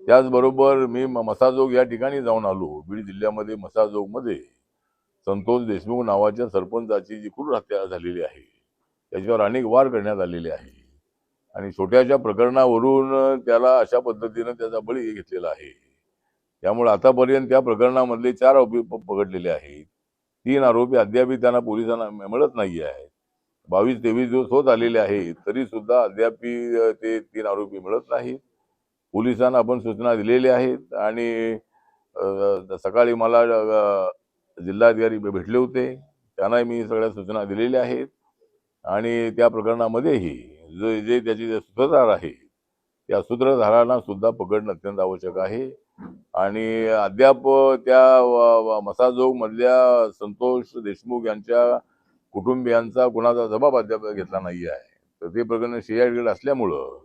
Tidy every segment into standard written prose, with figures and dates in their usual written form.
त्याचबरोबर मी मसाजोग या ठिकाणी जाऊन आलो। बीड जिल्ह्यामध्ये मसाजोगमध्ये संतोष देशमुख नावाच्या सरपंचाची जी क्रूर हत्या झालेली आहे, त्याच्यावर अनेक वार करण्यात आलेले आहे आणि छोट्याशा प्रकरणावरून त्याला अशा पद्धतीनं त्याचा बळी घेतलेला आहे। त्यामुळे आतापर्यंत त्या प्रकरणामधले 4 आरोपी पकडलेले आहेत। 3 आरोपी अद्यापही त्यांना पोलिसांना मिळत नाही आहेत। 22-23 दिवस होत आलेले आहेत, तरी सुद्धा अद्यापही ते 3 आरोपी मिळत नाहीत। पोलिसांना आपण सूचना दिलेल्या आहेत आणि सकाळी मला जिल्हाधिकारी भेटले होते, त्यांनाही मी सगळ्या सूचना दिलेल्या आहेत आणि त्या प्रकरणामध्येही जे त्याचे जे सूत्रधार आहेत, त्या सूत्रधारांना सुद्धा पकडणं अत्यंत आवश्यक आहे आणि अद्याप त्या मसाजोग मधल्या संतोष देशमुख यांच्या कुटुंबियांचा कुणाचा जबाब अद्याप घेतला नाही आहे। तर ते प्रकरण सीआयडीकडे असल्यामुळं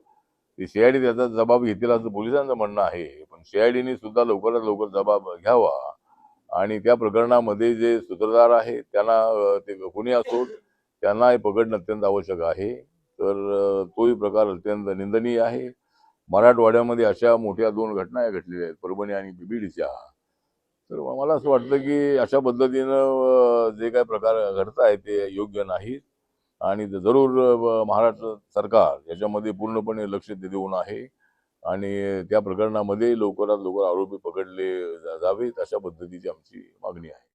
ते सीआयडी त्याचा जबाब घेतील असं पोलिसांचं म्हणणं आहे, पण सीआयडीने सुद्धा लवकरात लवकर जबाब घ्यावा आणि त्या प्रकरणामध्ये जे सूत्रधार आहेत त्यांना ते कोणी असो त्यांनाही पकडणं अत्यंत आवश्यक आहे। तर तोही प्रकार अत्यंत निंदनीय आहे। मराठवाड्यामध्ये अशा मोठ्या 2 घटना घडलेल्या आहेत, परभणी आणि बीडच्या। तर मला असं वाटतं की अशा पद्धतीनं जे काही प्रकार घडत आहेत ते योग्य नाहीत आणि जरूर महाराष्ट्र सरकार याच्यामध्ये पूर्णपणे लक्ष देऊन आहे आणि त्या प्रकरणामध्ये लवकरात लवकर आरोपी पकडले जावेत अशा पद्धतीची आमची मागणी आहे।